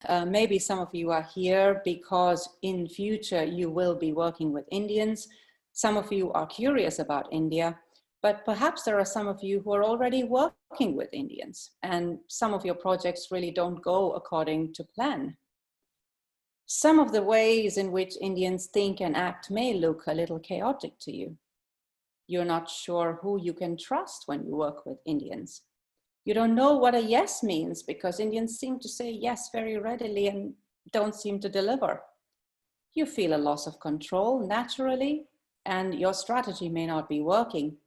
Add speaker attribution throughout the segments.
Speaker 1: Maybe some of you are here because in future you will be working with Indians. Some of you are curious about India, but perhaps there are some of you who are already working with Indians and some of your projects really don't go according to plan. Some of the ways in which Indians think and act may look a little chaotic to you. You're not sure who you can trust when you work with Indians. You don't know what a yes means because Indians seem to say yes very readily and don't seem to deliver. You feel a loss of control naturally, and your strategy may not be working.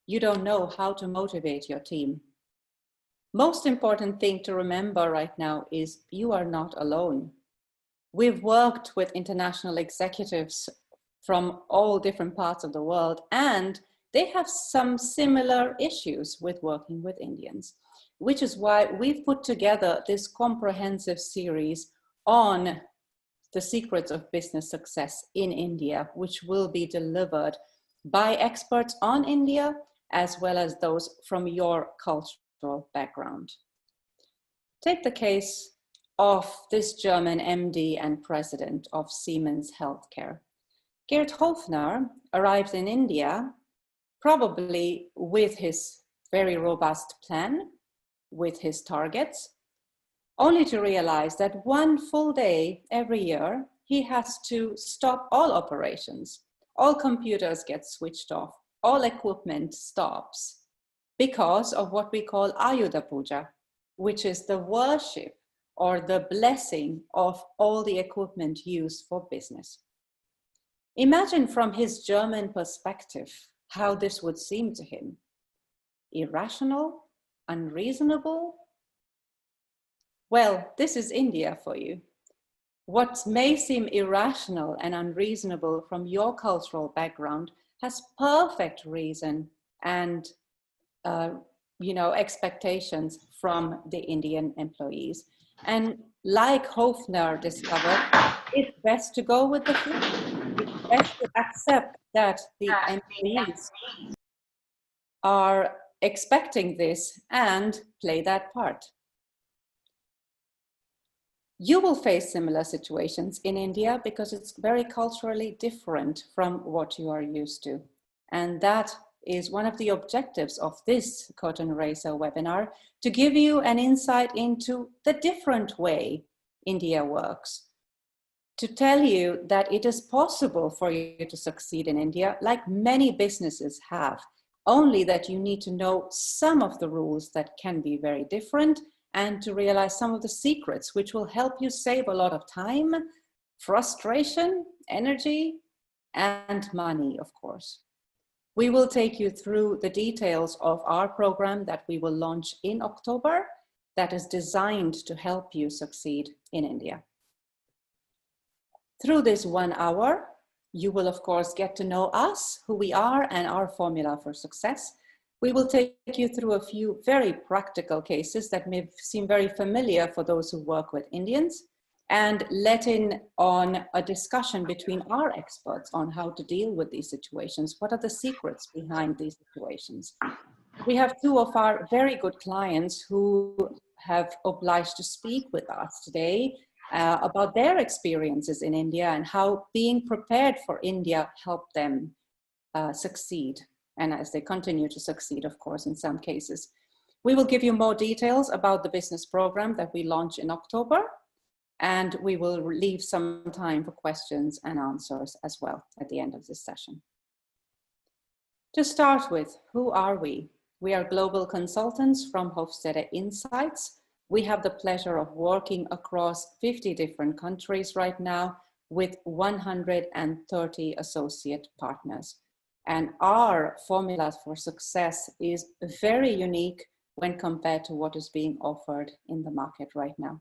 Speaker 1: You don't know how to motivate your team. Most important thing to remember right now is you are not alone. We've worked with international executives from all different parts of the world, and they have some similar issues with working with Indians, which is why we've put together this comprehensive series on the secrets of business success in India, which will be delivered by experts on India, as well as those from your cultural background. Take the case of this German MD and president of Siemens Healthcare. Gerd Hofner arrived in India probably with his very robust plan, with his targets, only to realize that one full day every year, he has to stop all operations. All computers get switched off, all equipment stops because of what we call Ayudha Puja, which is the worship or the blessing of all the equipment used for business. Imagine from his German perspective how this would seem to him. Irrational? Unreasonable? Well, this is India for you. What may seem irrational and unreasonable from your cultural background has perfect reason and expectations from the Indian employees. And like Hofner discovered, it's best to go with the flow. It's best to accept that the employees are expecting this and play that part. You will face similar situations in India because it's very culturally different from what you are used to. And that is one of the objectives of this Curtain Raiser webinar, to give you an insight into the different way India works, to tell you that it is possible for you to succeed in India, like many businesses have, only that you need to know some of the rules that can be very different and to realize some of the secrets which will help you save a lot of time, frustration, energy, and money, of course. We will take you through the details of our program that we will launch in October that is designed to help you succeed in India. Through this 1 hour, you will of course get to know us, who we are, and our formula for success. We will take you through a few very practical cases that may seem very familiar for those who work with Indians, and let in on a discussion between our experts on how to deal with these situations. What are the secrets behind these situations? We have two of our very good clients who have obliged to speak with us today about their experiences in India and how being prepared for India helped them succeed. And as they continue to succeed, of course, in some cases. We will give you more details about the business program that we launch in October. And we will leave some time for questions and answers as well at the end of this session. To start with, who are we? We are global consultants from Hofstede Insights. We have the pleasure of working across 50 different countries right now with 130 associate partners. And our formula for success is very unique when compared to what is being offered in the market right now.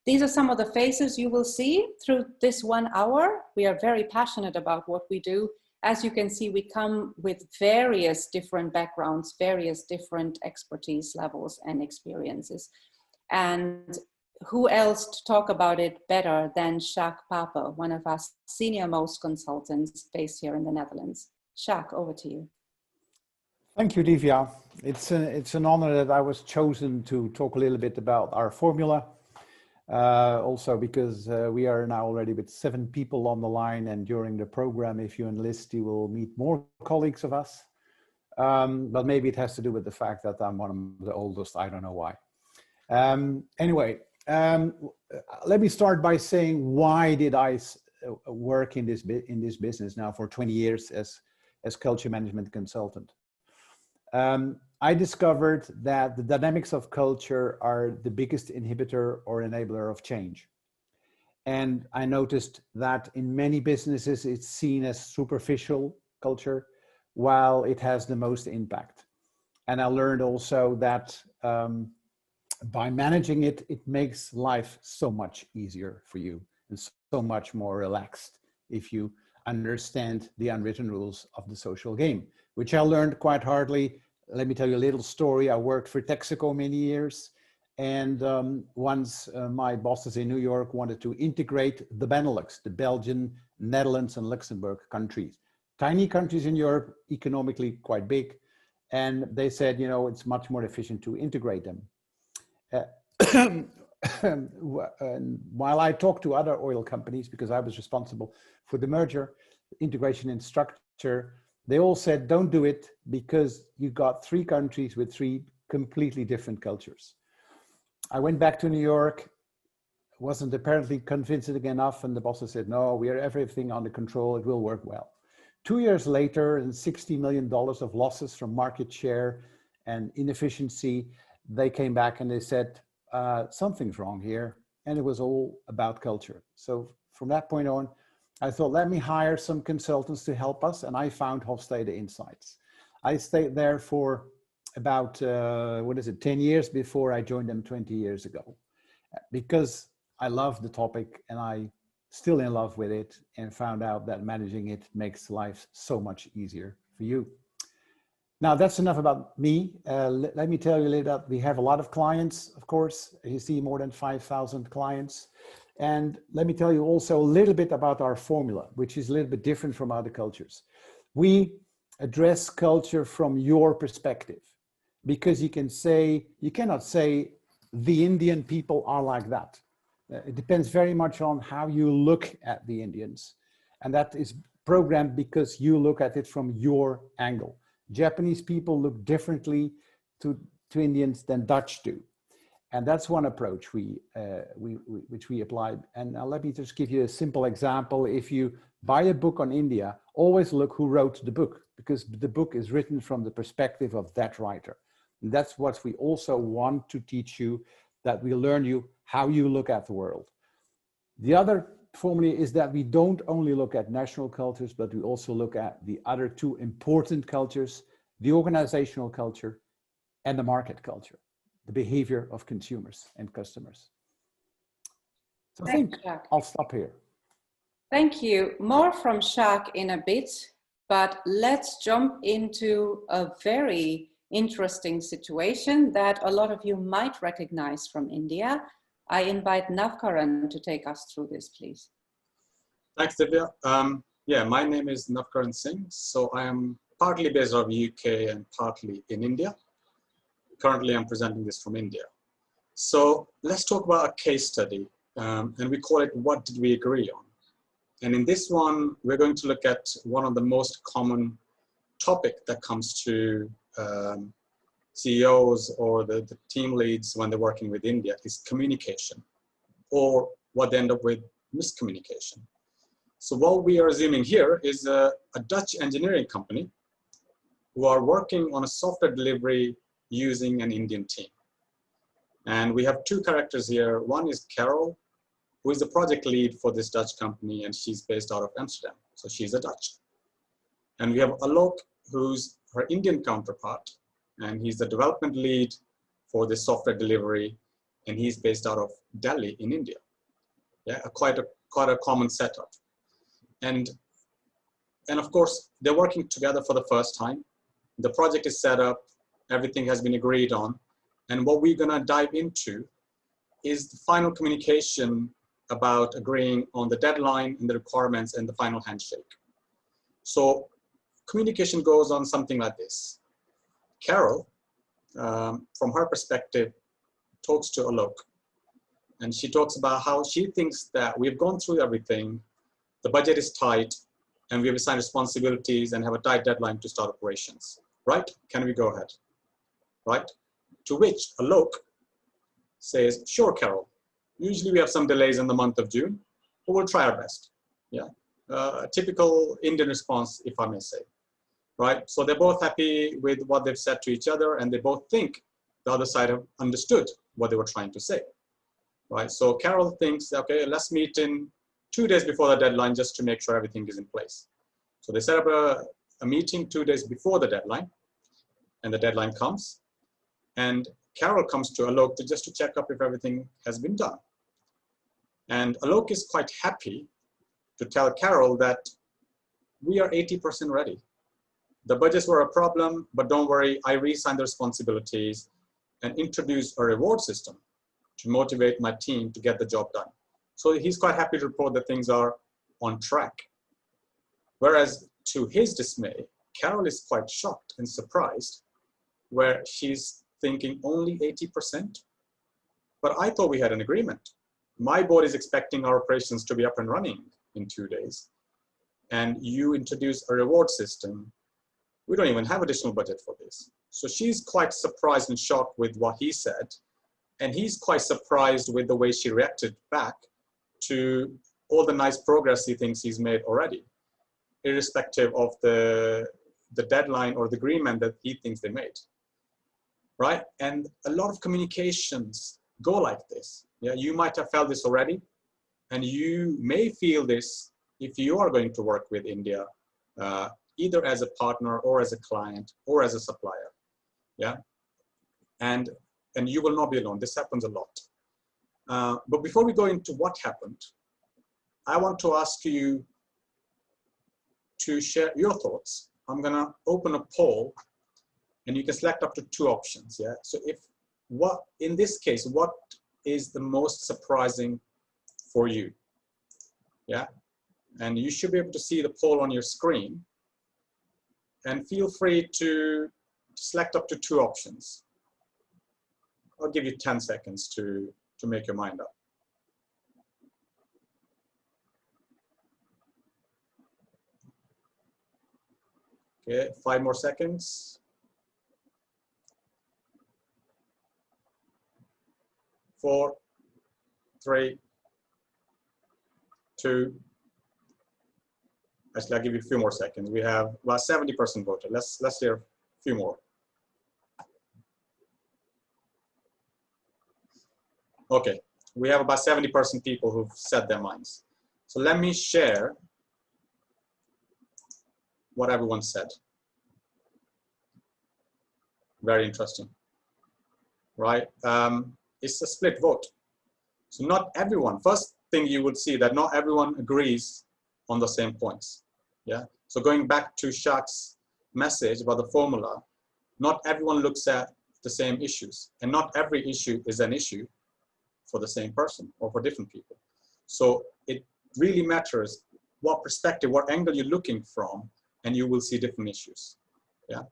Speaker 1: These are some of the faces you will see through this 1 hour. We are very passionate about what we do. As you can see, we come with various different backgrounds, various different expertise levels and experiences. And who else to talk about it better than Jacques Pape, one of our senior most consultants based here in the Netherlands. Jacques, over to you.
Speaker 2: Thank you, Divya. It's an honor that I was chosen to talk a little bit about our formula. Also because we are now already with 7 people on the line, and during the program, if you enlist, you will meet more colleagues of us. But maybe it has to do with the fact that I'm one of the oldest, I don't know why. Anyway, let me start by saying, why did I work in this business now for 20 years as culture management consultant? I discovered that the dynamics of culture are the biggest inhibitor or enabler of change. And I noticed that in many businesses, it's seen as superficial culture, while it has the most impact. And I learned also that by managing it, it makes life so much easier for you and so much more relaxed if you understand the unwritten rules of the social game, which I learned quite hardly. Let me tell you a little story. I worked for Texaco many years. And once my bosses in New York wanted to integrate the Benelux, the Belgian, Netherlands, and Luxembourg countries. Tiny countries in Europe, economically quite big. And they said, you know, it's much more efficient to integrate them. While I talked to other oil companies, because I was responsible for the merger, integration and structure, they all said, don't do it because you got 3 countries with 3 completely different cultures. I went back to New York, wasn't apparently convincing enough, and the bosses said, no, we have everything under control, it will work well. 2 years later, and $60 million of losses from market share and inefficiency, they came back and they said, something's wrong here. And it was all about culture. So from that point on, I thought, let me hire some consultants to help us. And I found Hofstede Insights. I stayed there for about, 10 years before I joined them 20 years ago. Because I love the topic and I still in love with it, and found out that managing it makes life so much easier for you. Now that's enough about me. Let me tell you later that we have a lot of clients, of course. You see more than 5,000 clients. And let me tell you also a little bit about our formula, which is a little bit different from other cultures. We address culture from your perspective, because you cannot say the Indian people are like that. It depends very much on how you look at the Indians. And that is programmed because you look at it from your angle. Japanese people look differently to Indians than Dutch do. And that's one approach which we apply. And now let me just give you a simple example. If you buy a book on India, always look who wrote the book, because the book is written from the perspective of that writer. And that's what we also want to teach you, that we learn you how you look at the world. The other formula is that we don't only look at national cultures, but we also look at the other 2 important cultures, the organizational culture and the market culture, the behavior of consumers and customers. So I think I'll stop here.
Speaker 1: Thank you. More from Jacques in a bit, but let's jump into a very interesting situation that a lot of you might recognize from India. I invite Navkaran to take us through this, please.
Speaker 3: Thanks, Divya. Yeah, my name is Navkaran Singh. So I am partly based out of the UK and partly in India. Currently, I'm presenting this from India. So let's talk about a case study, and we call it, What Did We Agree On? And in this one, we're going to look at one of the most common topic that comes to CEOs or the team leads when they're working with India is communication, or what they end up with, miscommunication. So what we are assuming here is a Dutch engineering company who are working on a software delivery using an Indian team. And we have 2 characters here. One is Carol, who is the project lead for this Dutch company, and she's based out of Amsterdam. So she's a Dutch. And we have Alok, who's her Indian counterpart, and he's the development lead for this software delivery, and he's based out of Delhi in India. Yeah, quite a common setup. And of course, they're working together for the first time. The project is set up, everything has been agreed on. And what we're gonna dive into is the final communication about agreeing on the deadline and the requirements and the final handshake. So communication goes on something like this. Carol, from her perspective, talks to Alok And she talks about how she thinks that we've gone through everything, the budget is tight, and we have assigned responsibilities and have a tight deadline to start operations. Right? Can we go ahead? Right? To which Alok says, sure, Carol. Usually we have some delays in the month of June, but we'll try our best. Yeah. Typical Indian response, if I may say. Right? So they're both happy with what they've said to each other, and they both think the other side have understood what they were trying to say. Right? So Carol thinks, okay, let's meet in 2 days before the deadline just to make sure everything is in place. So they set up a meeting 2 days before the deadline, and the deadline comes. And Carol comes to Alok just to check up if everything has been done. And Alok is quite happy to tell Carol that we are 80% ready. The budgets were a problem, but don't worry, I reassigned the responsibilities and introduced a reward system to motivate my team to get the job done. So he's quite happy to report that things are on track. Whereas to his dismay, Carol is quite shocked and surprised, where she's thinking only 80%. But I thought we had an agreement. My board is expecting our operations to be up and running in 2 days. And you introduce a reward system. We don't even have additional budget for this. So she's quite surprised and shocked with what he said. And he's quite surprised with the way she reacted back to all the nice progress he thinks he's made already, irrespective of the deadline or the agreement that he thinks they made, right? And a lot of communications go like this. Yeah, you might have felt this already, and you may feel this if you are going to work with India, either as a partner or as a client or as a supplier, yeah? And you will not be alone. This happens a lot. But before we go into what happened, I want to ask you to share your thoughts. I'm gonna open a poll and you can select up to 2 options, yeah? So in this case, what is the most surprising for you, yeah? And you should be able to see the poll on your screen, and feel free to select up to 2 options. I'll give you 10 seconds to make your mind up. Okay, 5 more seconds. 4, 3, 2. Actually, I'll give you a few more seconds. We have about 70% voted. Let's hear a few more. Okay, we have about 70% people who've set their minds. So let me share what everyone said. Very interesting, right? It's a split vote. So not everyone, first thing you would see that not everyone agrees on the same points, yeah? So going back to Shak's message about the formula, not everyone looks at the same issues, and not every issue is an issue for the same person or for different people. So it really matters what perspective, what angle you're looking from, and you will see different issues, yeah?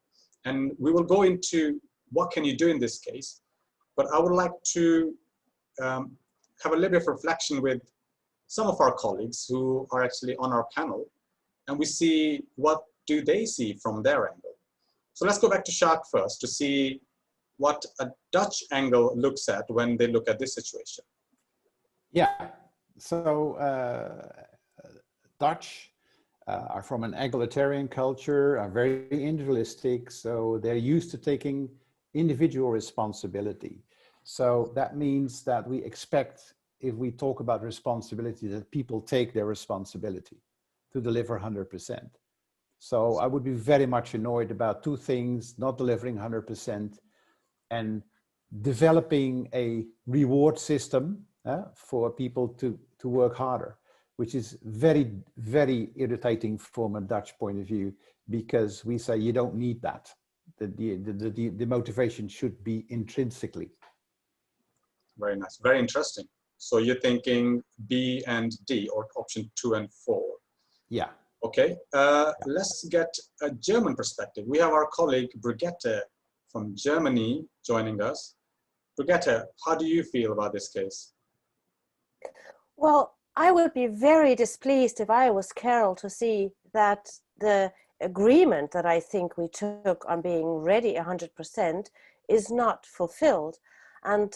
Speaker 3: And we will go into what can you do in this case, but I would like to have a little bit of reflection with some of our colleagues who are actually on our panel, and we see what do they see from their angle. So let's go back to Shak first to see what a Dutch angle looks at when they look at this situation.
Speaker 2: Yeah, so Dutch are from an egalitarian culture, are very individualistic, so they're used to taking individual responsibility. So that means that we expect, if we talk about responsibility, that people take their responsibility to deliver 100%. So I would be very much annoyed about 2 things: not delivering 100% and developing a reward system for people to work harder, which is very, very irritating from a Dutch point of view, because we say you don't need that. The motivation should be intrinsically.
Speaker 3: Very nice, very interesting. So you're thinking B and D, or option 2 and 4.
Speaker 2: Yeah.
Speaker 3: Okay, let's get a German perspective. We have our colleague Brigitte from Germany joining us. Brigitte, how do you feel about this case?
Speaker 4: Well, I would be very displeased if I was Carol to see that the agreement that I think we took on being ready 100% is not fulfilled. And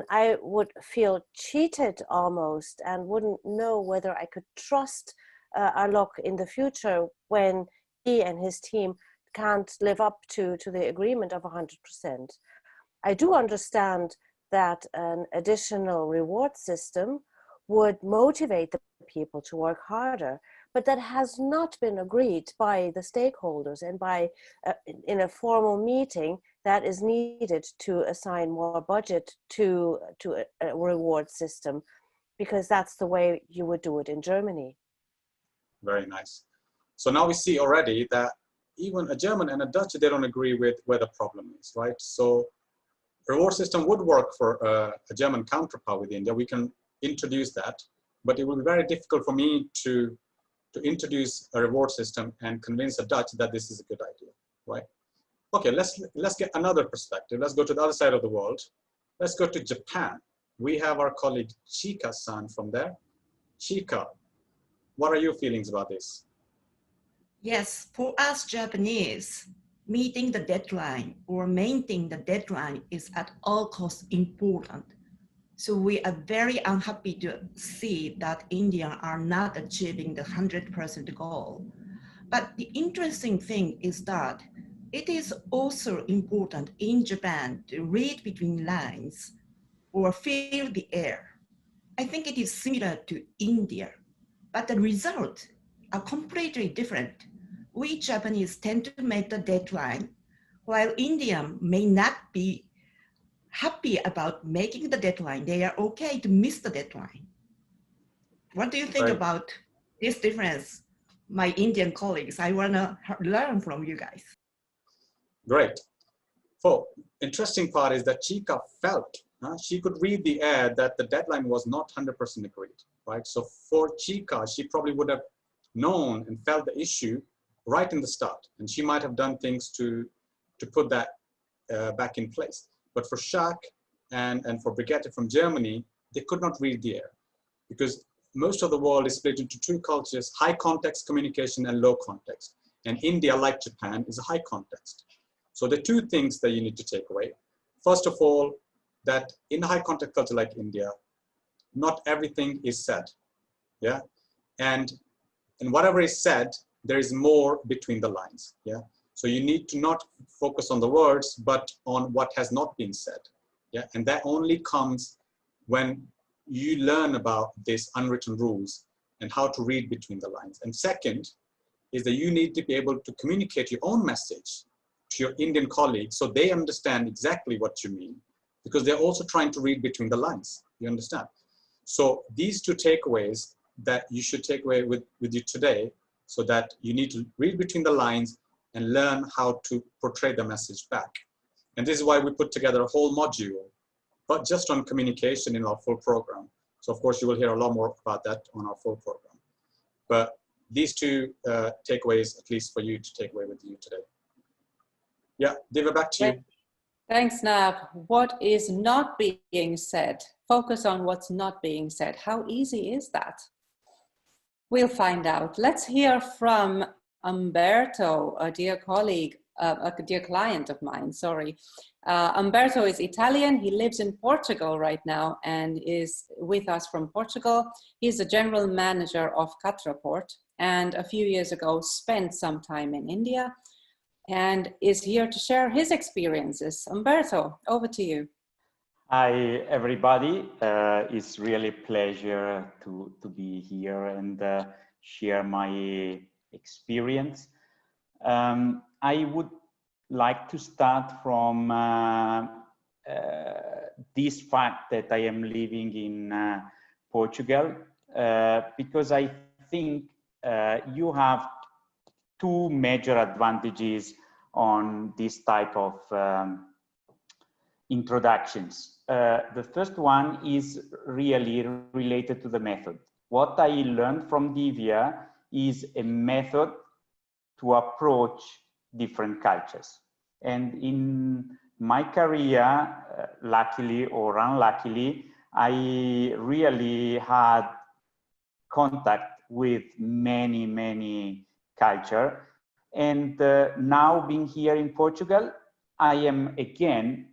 Speaker 4: I would feel cheated almost and wouldn't know whether I could trust Alok in the future when he and his team can't live up to the agreement of 100%. I do understand that an additional reward system would motivate the people to work harder, but that has not been agreed by the stakeholders and by in a formal meeting that is needed to assign more budget to a reward system, because that's the way you would do it in Germany.
Speaker 3: Very nice. So now we see already that even a German and a Dutch, they don't agree with where the problem is, right? So reward system would work for a German counterpart with India. We can introduce that, but it will be very difficult for me to introduce a reward system and convince a Dutch that this is a good idea, right? Okay, let's get another perspective. Let's go to the other side of the world. Let's go to Japan. We have our colleague Chika-san from there. Chika, what are your feelings about this?
Speaker 5: Yes, for us Japanese, meeting the deadline or maintaining the deadline is at all costs important. So we are very unhappy to see that India are not achieving the 100% goal. But the interesting thing is that it is also important in Japan to read between lines or feel the air. I think it is similar to India, but the results are completely different. We Japanese tend to make the deadline, while India may not be happy about making the deadline. They are okay to miss the deadline. What do you think about this difference, my Indian colleagues? I want to learn from you guys.
Speaker 3: Great. So interesting part is that Chika felt, she could read the air that the deadline was not 100% agreed, right? So for Chika, she probably would have known and felt the issue right in the start, and she might have done things to put that back in place. But for Shak and for Brigitte from Germany, they could not read the air because most of the world is split into two cultures, high context communication and low context. And India, like Japan, is a high context. So the two things that you need to take away. First of all, that in a high context culture like India, not everything is said, yeah? And whatever is said, there is more between the lines, yeah? So you need to not focus on the words, but on what has not been said, yeah? And that only comes when you learn about these unwritten rules and how to read between the lines. And second is that you need to be able to communicate your own message to your Indian colleagues so they understand exactly what you mean, because they're also trying to read between the lines, you understand? So these two takeaways that you should take away with you today, so that you need to read between the lines and learn how to portray the message back. And this is why we put together a whole module, but just on communication in our full program. So of course you will hear a lot more about that on our full program. But these two takeaways, at least for you to take away with you today. Yeah, Diva, back to you.
Speaker 1: Thanks, Nav. What is not being said? Focus on what's not being said. How easy is that? We'll find out. Let's hear from Umberto, a dear colleague, a dear client of mine, sorry. Umberto is Italian. He lives in Portugal right now and is with us from Portugal. He's the general manager of Catraport and a few years ago spent some time in India and is here to share his experiences. Umberto, over to you.
Speaker 6: Hi, everybody. It's really a pleasure to be here and share my experience. I would like to start from this fact that I am living in Portugal, because I think you have two major advantages on this type of introductions. The first one is really related to the method. What I learned from Divya is a method to approach different cultures. And in my career, luckily or unluckily, I really had contact with many culture. And now being here in Portugal, I am again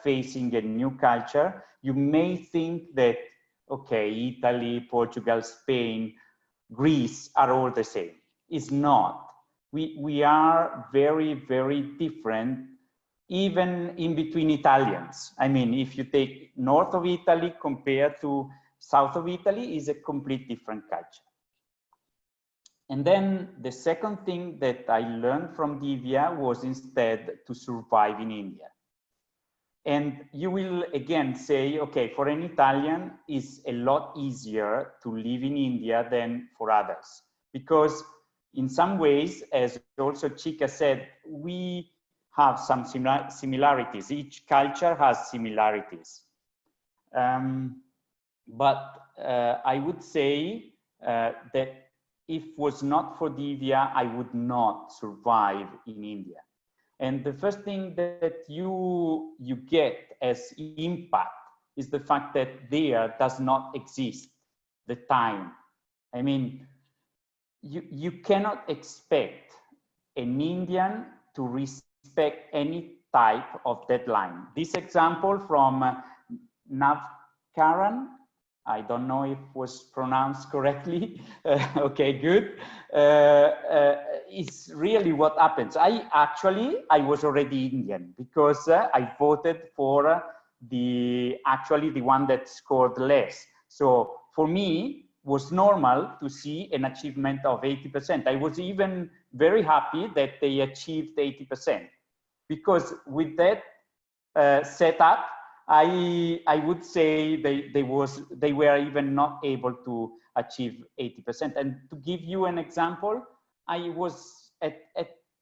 Speaker 6: facing a new culture. You may think that, okay, Italy, Portugal, Spain, Greece are all the same. It's not. We are very different, even in between Italians. I mean, if you take north of Italy compared to south of Italy, is a complete different culture. And then the second thing that I learned from Divya was instead to survive in India. And you will again say, okay, for an Italian, it's a lot easier to live in India than for others. Because in some ways, as also Chika said, we have some similarities. Each culture has similarities. But I would say that if it was not for Divya, I would not survive in India. And the first thing that you get as impact is the fact that there does not exist the time. I mean, you cannot expect an Indian to respect any type of deadline. This example from Navkaran, I don't know if it was pronounced correctly. Okay, good. It's really what happens. I was already Indian because I voted for the one that scored less. So for me, was normal to see an achievement of 80%. I was even very happy that they achieved 80%, because with that setup, I would say they were even not able to achieve 80%. And to give you an example, I was as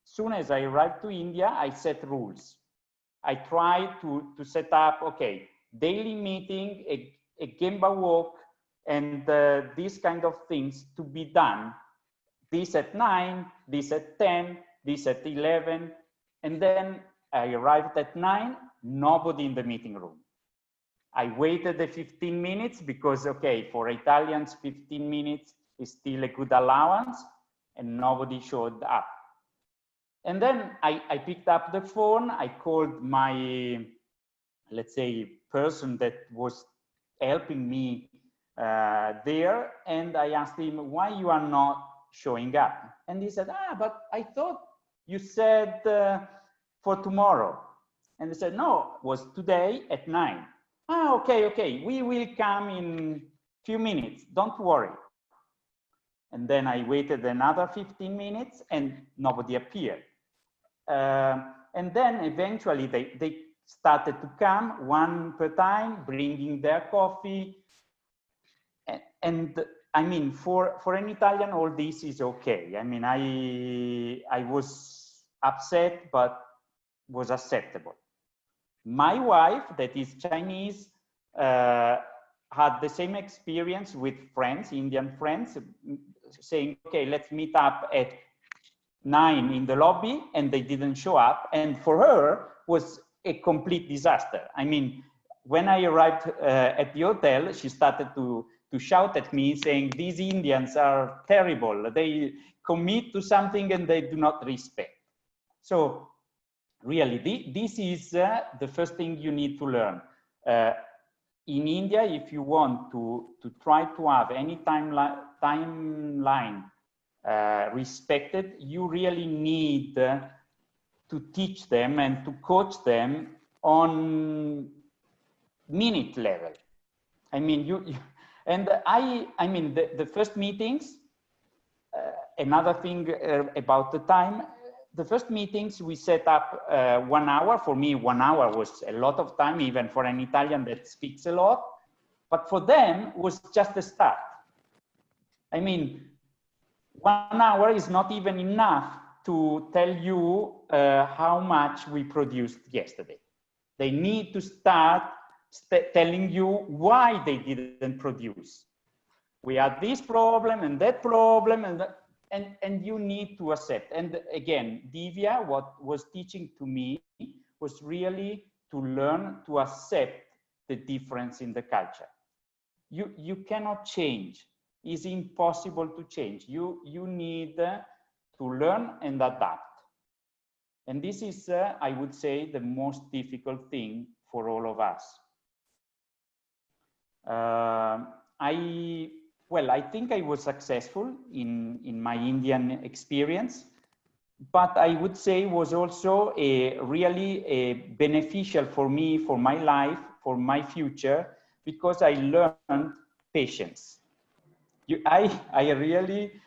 Speaker 6: soon as I arrived to India, I set rules. I tried to set up, okay, daily meeting, a Gemba walk, and these kind of things to be done. This at 9, this at 10, this at 11, and then I arrived at 9, nobody in the meeting room. I waited the 15 minutes because, okay, for Italians, 15 minutes is still a good allowance, and nobody showed up. And then I picked up the phone, I called my, let's say, person that was helping me there, and I asked him, why you are not showing up? And he said, but I thought you said for tomorrow. And they said, no, it was today at 9. Okay, we will come in few minutes, don't worry. And then I waited another 15 minutes and nobody appeared. And then eventually they started to come one per time, bringing their coffee. And I mean, for an Italian, all this is okay. I mean, I was upset, but was acceptable. My wife, that is Chinese, had the same experience with friends, Indian friends, saying, okay, let's meet up at 9 in the lobby, and they didn't show up. And for her was a complete disaster. I mean, when I arrived at the hotel, she started to shout at me saying, these Indians are terrible. They commit to something and they do not respect. So really, this is the first thing you need to learn. In India, if you want to try to have any timeline respected, you really need to teach them and to coach them on minute level. I mean, I mean, the first meetings, another thing about the time, the first meetings we set up 1 hour. For me, 1 hour was a lot of time, even for an Italian that speaks a lot. But for them, was just the start. I mean, 1 hour is not even enough to tell you how much we produced yesterday. They need to start telling you why they didn't produce. We had this problem and that problem, and you need to accept. And again, Divya, what was teaching to me was really to learn to accept the difference in the culture. You cannot change. It's impossible to change. You need to learn and adapt. And this is, I would say, the most difficult thing for all of us. I think I was successful in my Indian experience, but I would say was also really beneficial for me, for my life, for my future, because I learned patience. I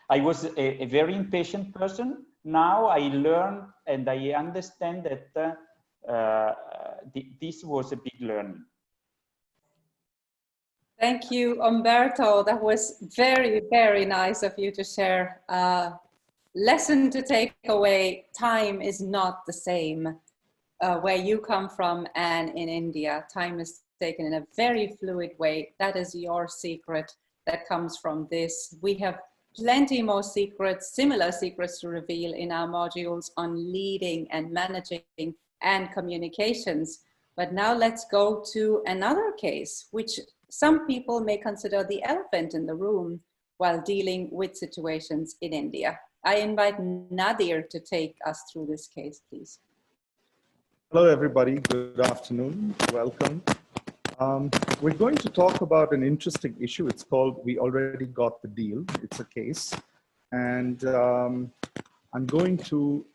Speaker 6: was a very impatient person. Now I learned and I understand that this was a big learning.
Speaker 1: Thank you, Umberto. That was very, very nice of you to share. Lesson to take away: time is not the same where you come from and in India. Time is taken in a very fluid way. That is your secret that comes from this. We have plenty more secrets, similar secrets to reveal in our modules on leading and managing and communications. But now let's go to another case, which some people may consider the elephant in the room while dealing with situations in India. I invite Nadir to take us through this case, please.
Speaker 7: Hello, everybody. Good afternoon. Welcome. We're going to talk about an interesting issue. It's called We Already Got the Deal. It's a case. And I'm going to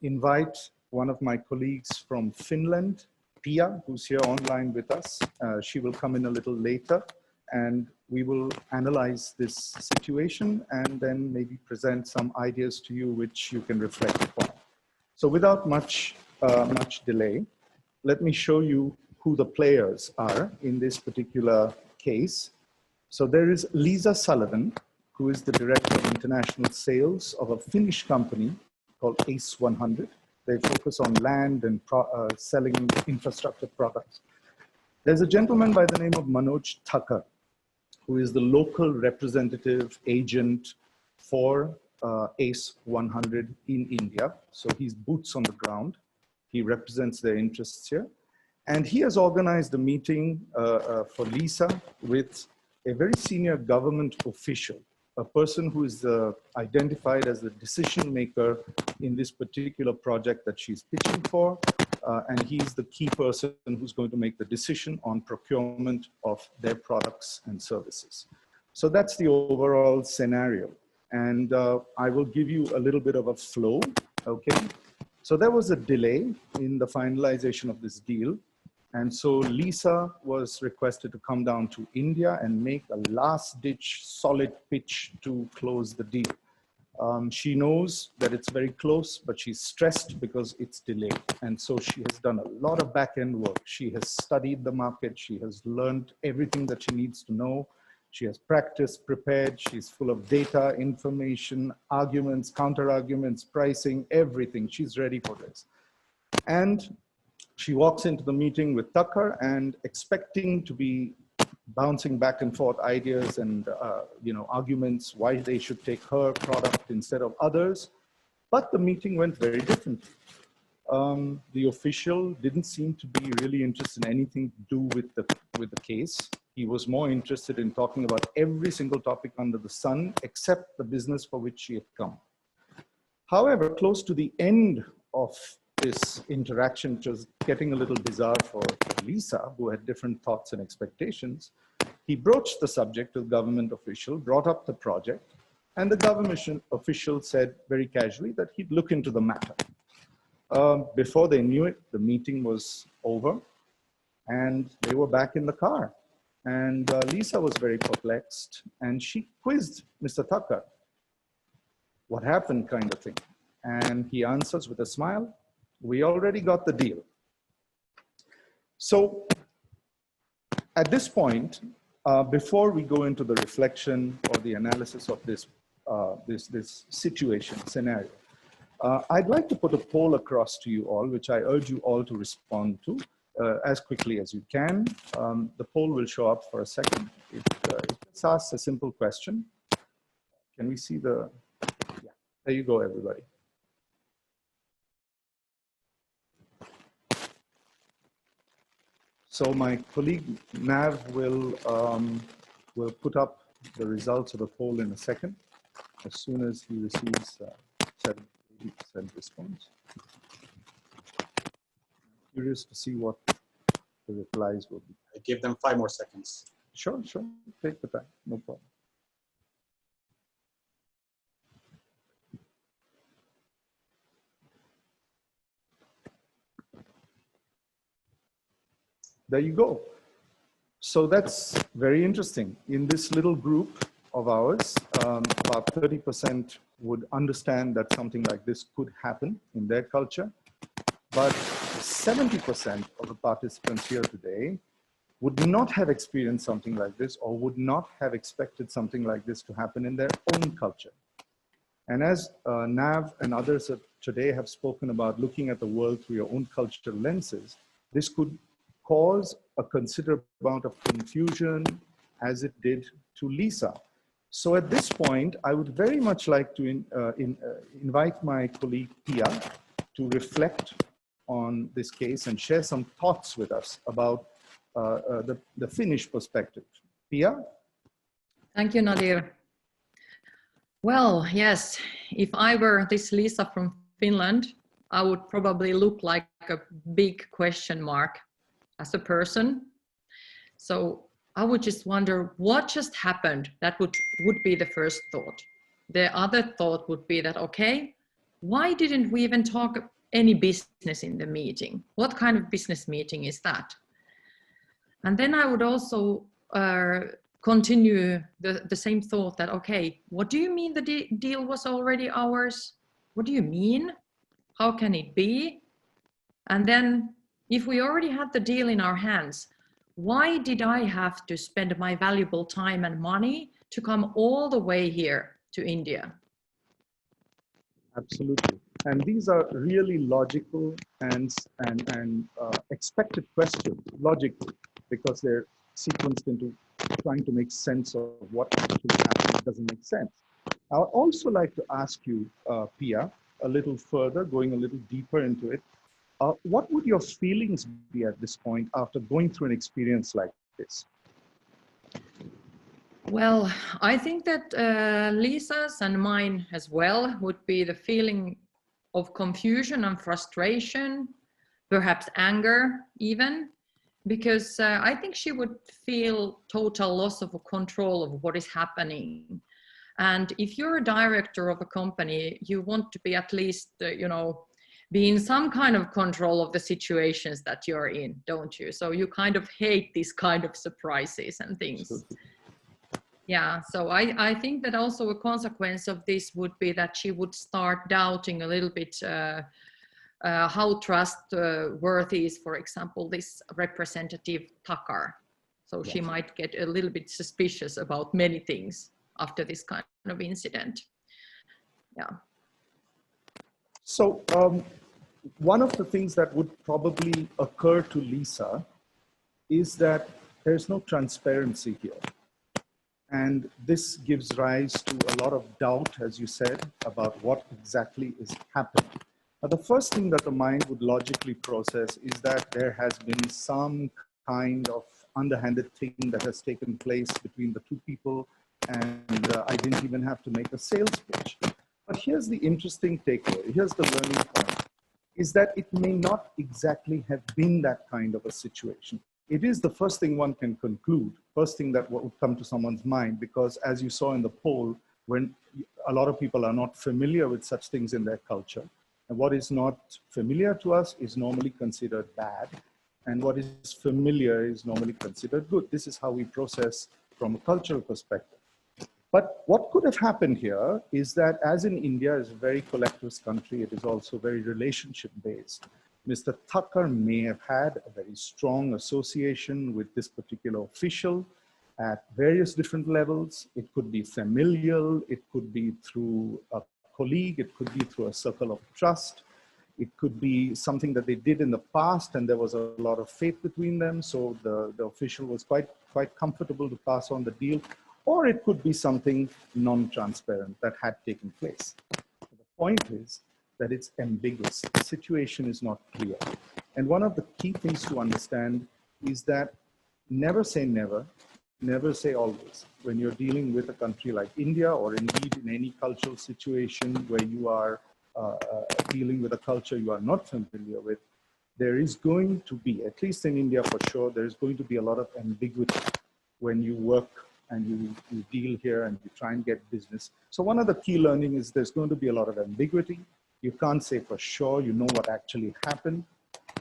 Speaker 7: invite one of my colleagues from Finland, Pia, who's here online with us. She will come in a little later, and we will analyze this situation and then maybe present some ideas to you which you can reflect upon. So without much delay, let me show you who the players are in this particular case. So there is Lisa Sullivan, who is the Director of International Sales of a Finnish company called ACE 100. They focus on land and selling infrastructure products. There's a gentleman by the name of Manoj Thakur, who is the local representative agent for ACE 100 in India. So he's boots on the ground. He represents their interests here. And he has organized a meeting for Lisa with a very senior government official, a person who is identified as the decision maker in this particular project that she's pitching for. And he's the key person who's going to make the decision on procurement of their products and services. So that's the overall scenario. And I will give you a little bit of a flow, okay? So there was a delay in the finalization of this deal. And so Lisa was requested to come down to India and make a last-ditch solid pitch to close the deal. She knows that it's very close, but she's stressed because it's delayed. And so she has done a lot of back-end work. She has studied the market. She has learned everything that she needs to know. She has practiced, prepared. She's full of data, information, arguments, counter-arguments, pricing, everything. She's ready for this. And she walks into the meeting with Tucker and expecting to be bouncing back and forth ideas and arguments why they should take her product instead of others. But the meeting went very differently. The official didn't seem to be really interested in anything to do with the case. He was more interested in talking about every single topic under the sun except the business for which she had come. However, close to the end of this interaction, which was getting a little bizarre for Lisa, who had different thoughts and expectations, he broached the subject to the government official, brought up the project, and the government official said very casually that he'd look into the matter. Before they knew it, the meeting was over and they were back in the car. And Lisa was very perplexed and she quizzed Mr. Thakur, what happened kind of thing. And he answers with a smile, we already got the deal. So at this point, before we go into the reflection or the analysis of this situation, scenario, I'd like to put a poll across to you all, which I urge you all to respond to as quickly as you can. The poll will show up for a second. It asks a simple question. Can we see the, yeah, there you go, everybody. So my colleague Nav will put up the results of the poll in a second, as soon as he receives 70% response. Curious to see what the replies will be.
Speaker 3: I give them 5 more seconds.
Speaker 7: Sure, sure. Take the time. No problem. There you go. So that's very interesting. In this little group of ours, about 30% would understand that something like this could happen in their culture. But 70% of the participants here today would not have experienced something like this, or would not have expected something like this to happen in their own culture. And as Nav and others today have spoken about looking at the world through your own cultural lenses, this could cause a considerable amount of confusion, as it did to Lisa. So at this point, I would very much like to invite my colleague Pia to reflect on this case and share some thoughts with us about the Finnish perspective. Pia?
Speaker 8: Thank you, Nadir. Well, yes, if I were this Lisa from Finland, I would probably look like a big question mark as a person. So I would just wonder what just happened. That would be the first thought. The other thought would be that, okay, why didn't we even talk any business in the meeting? What kind of business meeting is that? And then I would also continue the same thought that, okay, what do you mean the deal was already ours? What do you mean? How can it be? And then if we already had the deal in our hands, why did I have to spend my valuable time and money to come all the way here to India?
Speaker 7: Absolutely. And these are really logical and expected questions, logically, because they're sequenced into trying to make sense of what actually happened. It doesn't make sense. I would also like to ask you, Pia, a little further, going a little deeper into it. What would your feelings be at this point after going through an experience like this?
Speaker 8: Well, I think that Lisa's and mine as well would be the feeling of confusion and frustration, perhaps anger even, because I think she would feel total loss of control of what is happening. And if you're a director of a company, you want to be at least, you know, be in some kind of control of the situations that you're in, don't you? So you kind of hate these kind of surprises and things. Yeah, so I think that also a consequence of this would be that she would start doubting a little bit how trustworthy is, for example, this representative Takar. So she might get a little bit suspicious about many things after this kind of incident. Yeah.
Speaker 7: So one of the things that would probably occur to Lisa is that there's no transparency here. And this gives rise to a lot of doubt, as you said, about what exactly is happening. Now, the first thing that the mind would logically process is that there has been some kind of underhanded thing that has taken place between the two people, and I didn't even have to make a sales pitch. But here's the interesting takeaway, here's the learning point, is that it may not exactly have been that kind of a situation. It is the first thing one can conclude, first thing that would come to someone's mind, because as you saw in the poll, when a lot of people are not familiar with such things in their culture, and what is not familiar to us is normally considered bad, and what is familiar is normally considered good. This is how we process from a cultural perspective. But what could have happened here is that, as in India is a very collectivist country, it is also very relationship based. Mr. Thakkar may have had a very strong association with this particular official at various different levels. It could be familial, it could be through a colleague, it could be through a circle of trust. It could be something that they did in the past and there was a lot of faith between them. So the official was quite comfortable to pass on the deal. Or it could be something non-transparent that had taken place. The point is that it's ambiguous. The situation is not clear. And one of the key things to understand is that never say never, never say always. When you're dealing with a country like India, or indeed in any cultural situation where you are dealing with a culture you are not familiar with, there is going to be, at least in India for sure, there is going to be a lot of ambiguity when you work and you deal here and you try and get business. So one of the key learning is there's going to be a lot of ambiguity. You can't say for sure you know what actually happened.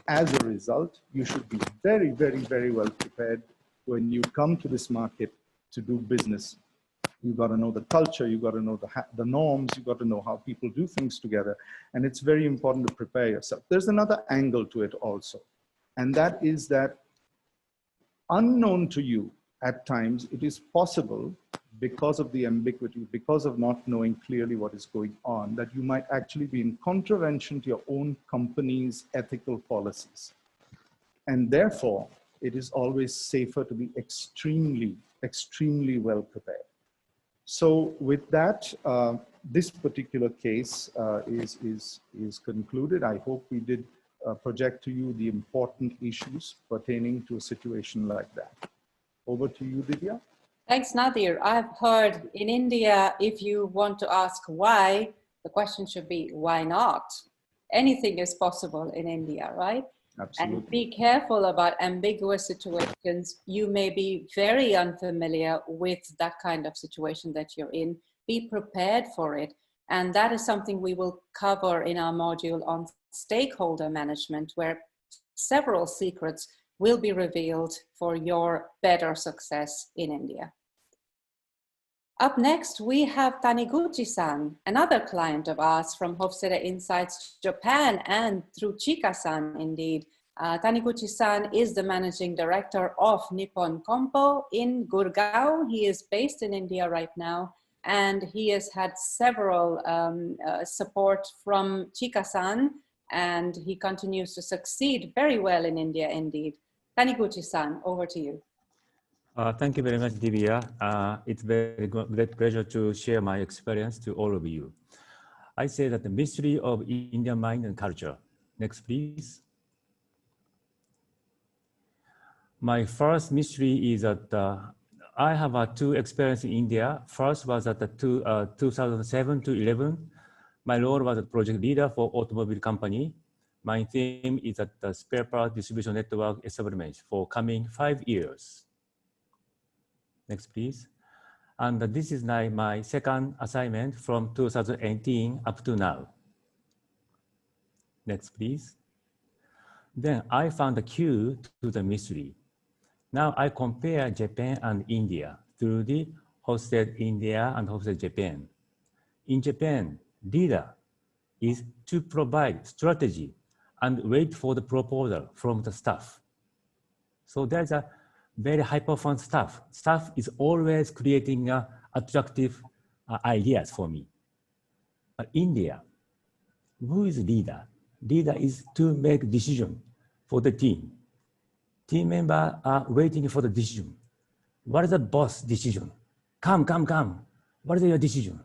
Speaker 7: As a result, you should be very, very, very well prepared when you come to this market to do business. You've got to know the culture, you've got to know the norms, you've got to know how people do things together. And it's very important to prepare yourself. There's another angle to it also. And that is that unknown to you, at times, it is possible, because of the ambiguity, because of not knowing clearly what is going on, that you might actually be in contravention to your own company's ethical policies. And therefore, it is always safer to be extremely, extremely well prepared. So with that, this particular case is concluded. I hope we did project to you the important issues pertaining to a situation like that. Over to you, Divya.
Speaker 1: Thanks, Nadir. I've heard in India, if you want to ask why, the question should be, why not? Anything is possible in India, right?
Speaker 7: Absolutely.
Speaker 1: And be careful about ambiguous situations. You may be very unfamiliar with that kind of situation that you're in. Be prepared for it. And that is something we will cover in our module on stakeholder management, where several secrets will be revealed for your better success in India. Up next, we have Taniguchi-san, another client of ours from Hofstede Insights Japan, and through Chika-san indeed. Taniguchi-san is the managing director of Nippon Kompo in Gurgaon. He is based in India right now, and he has had several support from Chika-san, and he continues to succeed very well in India indeed. Taniguchi-san, over to you.
Speaker 9: Thank you very much, Divya. It's very great pleasure to share my experience to all of you. I say that the mystery of Indian mind and culture. Next, please. My first mystery is that I have two experiences in India. First was at the 2007 to 11. My role was a project leader for automobile company. My theme is at the spare part distribution network establishment for coming 5 years. Next, please. And this is my second assignment from 2018 up to now. Next, please. Then I found the key to the mystery. Now I compare Japan and India through the Hofstede India and Hofstede Japan. In Japan, leader is to provide strategy and wait for the proposal from the staff. So there's a very high-performance staff. Staff is always creating attractive ideas for me. But India, who is leader? Leader is to make decision for the team. Team members are waiting for the decision. What is the boss decision? Come. What is your decision?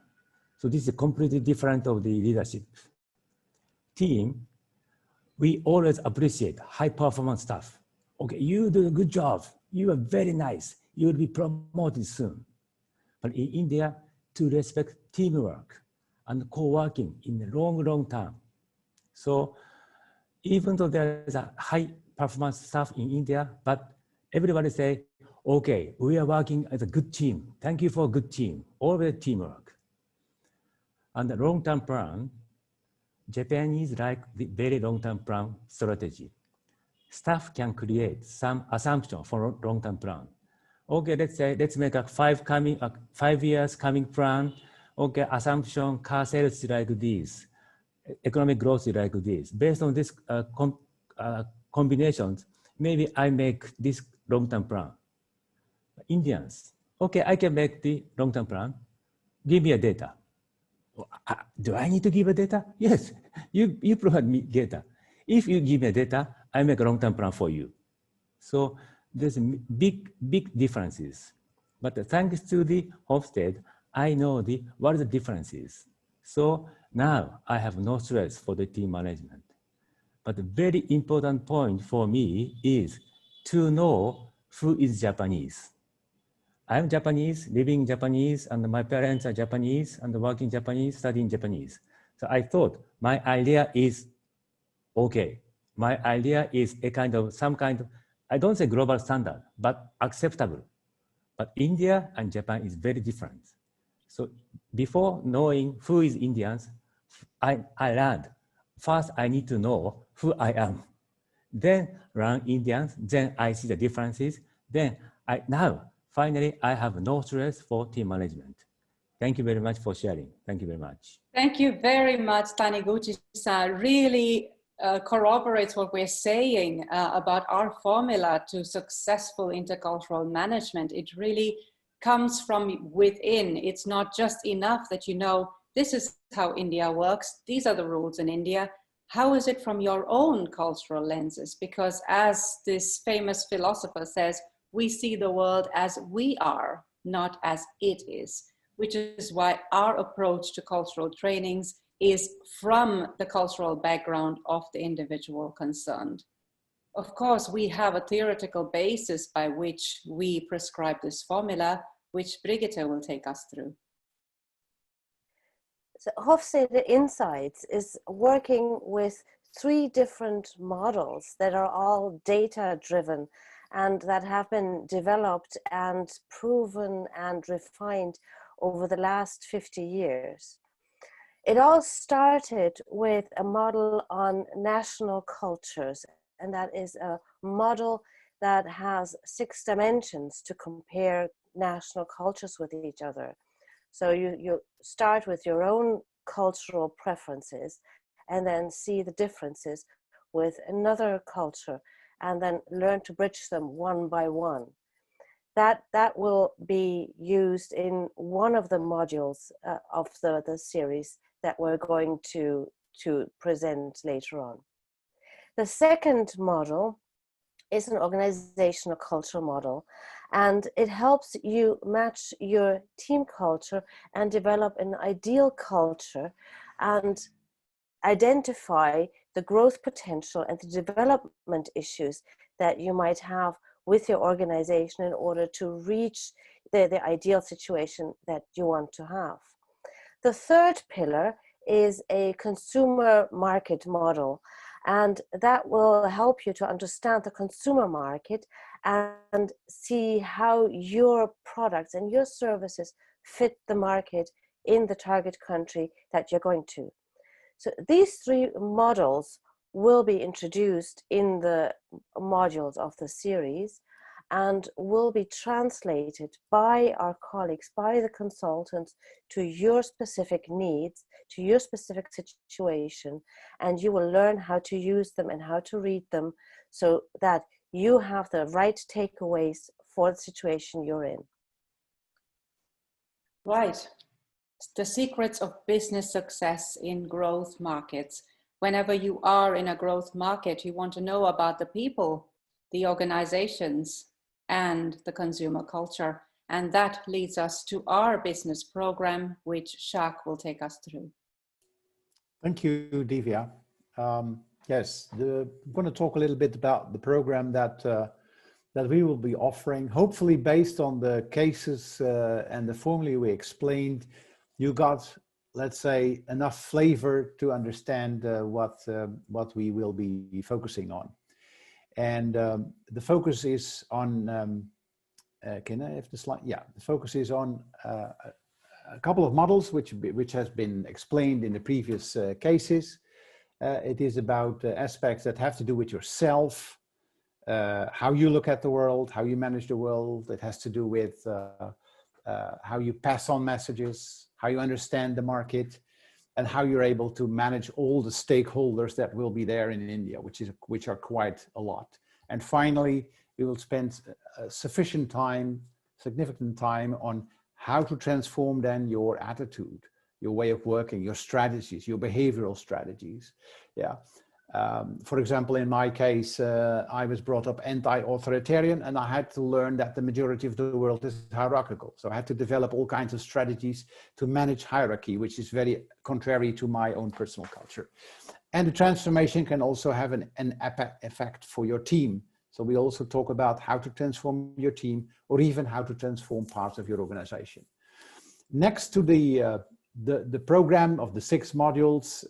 Speaker 9: So this is completely different of the leadership. Team, we always appreciate high-performance staff. Okay, you do a good job. You are very nice. You will be promoted soon. But in India, to respect teamwork and co-working in the long term. So even though there is a high performance staff in India, but everybody say, okay, we are working as a good team. Thank you for a good team, always teamwork. And the long-term plan, Japan is like the very long-term plan strategy. Staff can create some assumption for long-term plan. Okay, let's make a 5 years coming plan. Okay, assumption, car sales like this, economic growth like this. Based on this combinations, maybe I make this long-term plan. Indians, okay, I can make the long-term plan. Give me a data. Do I need to give a data? Yes, you provide me data. If you give me a data, I make a long-term plan for you. So there's big differences. But thanks to the Hofstede, I know what are the differences. So now I have no stress for the team management. But the very important point for me is to know who is Japanese. I'm Japanese, living Japanese, and my parents are Japanese, and working Japanese, studying Japanese. So I thought my idea is okay. My idea is a kind of, some kind of, I don't say global standard, but acceptable. But India and Japan is very different. So before knowing who is Indians, I learned, first I need to know who I am. Then learn Indians, then I see the differences. Then finally, I have no stress for team management. Thank you very much for sharing. Thank you very much.
Speaker 1: Thank you very much, Taniguchi-san. Really corroborates what we're saying about our formula to successful intercultural management. It really comes from within. It's not just enough that you know, this is how India works. These are the rules in India. How is it from your own cultural lenses? Because as this famous philosopher says, we see the world as we are, not as it is, which is why our approach to cultural trainings is from the cultural background of the individual concerned. Of course, we have a theoretical basis by which we prescribe this formula, which Brigitte will take us through.
Speaker 4: So Hofstede Insights is working with 3 different models that are all data-driven and that have been developed and proven and refined over the last 50 years. It all started with a model on national cultures, and that is a model that has 6 dimensions to compare national cultures with each other. So you start with your own cultural preferences and then see the differences with another culture and then learn to bridge them one by one. That will be used in one of the modules of the series that we're going to present later on. The second model is an organizational cultural model, and it helps you match your team culture and develop an ideal culture and identify the growth potential and the development issues that you might have with your organization in order to reach the ideal situation that you want to have. The third pillar is a consumer market model, and that will help you to understand the consumer market and see how your products and your services fit the market in the target country that you're going to. So these 3 models will be introduced in the modules of the series and will be translated by our colleagues, by the consultants, to your specific needs, to your specific situation, and you will learn how to use them and how to read them so that you have the right takeaways for the situation you're in.
Speaker 1: Right. The secrets of business success in growth markets. Whenever you are in a growth market, you want to know about the people, the organizations, and the consumer culture. And that leads us to our business program, which Jacques will take us through.
Speaker 2: Thank you, Divya. Yes, I'm going to talk a little bit about the program that we will be offering. Hopefully, based on the cases and the formula we explained, you got, let's say, enough flavor to understand what we will be focusing on. And the focus is on, can I have the slide? Yeah, the focus is on a couple of models which has been explained in the previous cases. It is about aspects that have to do with yourself, how you look at the world, how you manage the world. It has to do with how you pass on messages, how you understand the market, and how you're able to manage all the stakeholders that will be there in India, which are quite a lot. And finally, we will spend significant time on how to transform then your attitude, your way of working, your strategies, your behavioral strategies. Yeah. For example, in my case, I was brought up anti-authoritarian, and I had to learn that the majority of the world is hierarchical. So I had to develop all kinds of strategies to manage hierarchy, which is very contrary to my own personal culture. And the transformation can also have an effect for your team. So we also talk about how to transform your team or even how to transform parts of your organization. Next to the program of the 6 modules,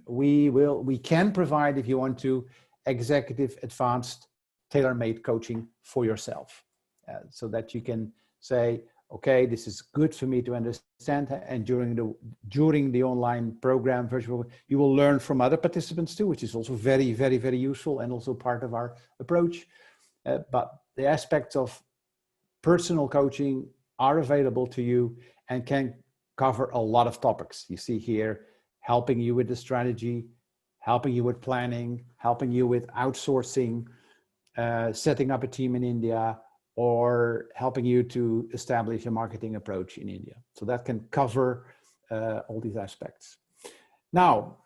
Speaker 2: we can provide, if you want to, executive advanced tailor-made coaching for yourself, so that you can say, okay, this is good for me to understand, and during the online program, virtual, you will learn from other participants too, which is also very, very, very useful and also part of our approach. But the aspects of personal coaching are available to you and can cover a lot of topics. You see here, helping you with the strategy, helping you with planning, helping you with outsourcing, setting up a team in India, or helping you to establish a marketing approach in India. So that can cover all these aspects. Now,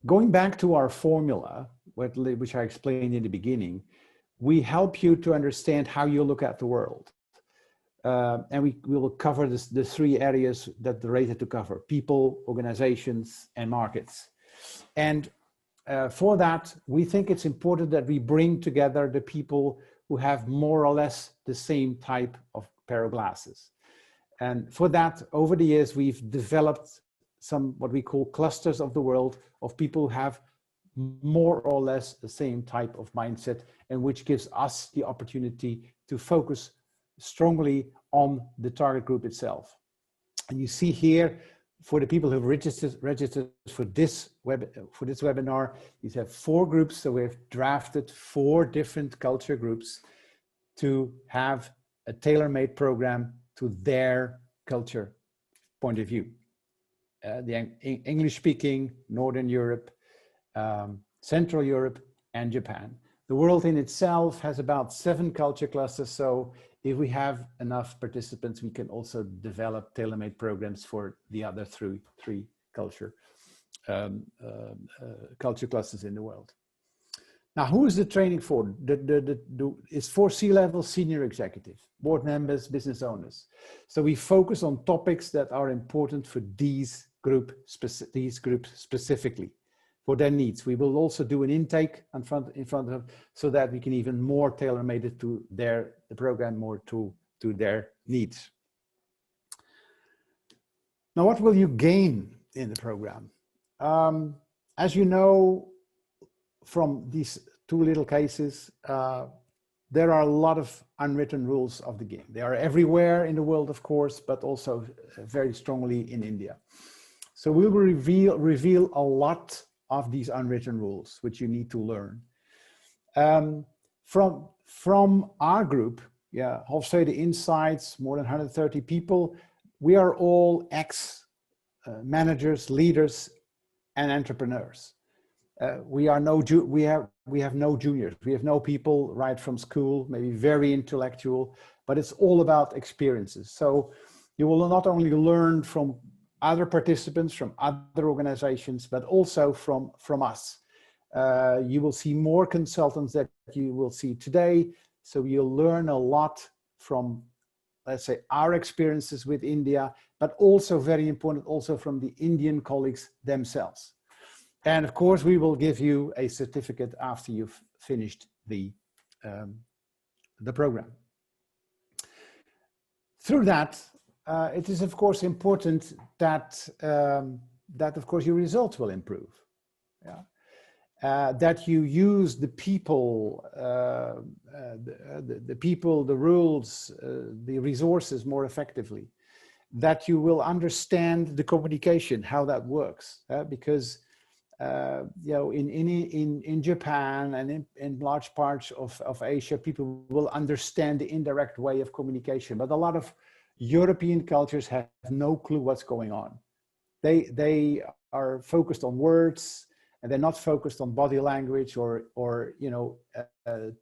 Speaker 2: going back to our formula, which I explained in the beginning, we help you to understand how you look at the world. And we will cover the 3 areas that they're rated to cover: people, organizations, and markets. And for that, we think it's important that we bring together the people who have more or less the same type of pair of glasses. And for that, over the years, we've developed some what we call clusters of the world of people who have more or less the same type of mindset, and which gives us the opportunity to focus strongly on the target group itself. And you see here, for the people who've registered for this webinar, you have 4 groups. So we've drafted 4 different culture groups to have a tailor-made program to their culture point of view. The English-speaking, Northern Europe, Central Europe, and Japan. The world in itself has about 7 culture clusters. So if we have enough participants, we can also develop tailor-made programs for the other 3 culture clusters in the world. Now, who is the training for? It's for C-level senior executives, board members, business owners. So we focus on topics that are important for these groups specifically, for their needs. We will also do an intake in front of them, so that we can even more tailor-made it to the program more to their needs. Now, what will you gain in the program? As you know, from these 2 little cases, there are a lot of unwritten rules of the game. They are everywhere in the world, of course, but also very strongly in India. So we will reveal a lot of these unwritten rules, which you need to learn. From our group, Hofstede Insights, more than 130 people, we are all ex-managers, leaders, and entrepreneurs. We have no juniors. We have no people right from school, maybe very intellectual, but it's all about experiences. So you will not only learn from other participants, from other organizations, but also from us. You will see more consultants that you will see today. So you'll learn a lot from, let's say, our experiences with India, but also very important, also from the Indian colleagues themselves. And of course, we will give you a certificate after you've finished the program. Through that, it is of course important that of course your results will improve. That you use the people, the rules, the resources more effectively. That you will understand the communication, how that works, because you know, in Japan and in large parts of Asia, people will understand the indirect way of communication, but a lot of European cultures have no clue what's going on. They are focused on words, and they're not focused on body language or you know,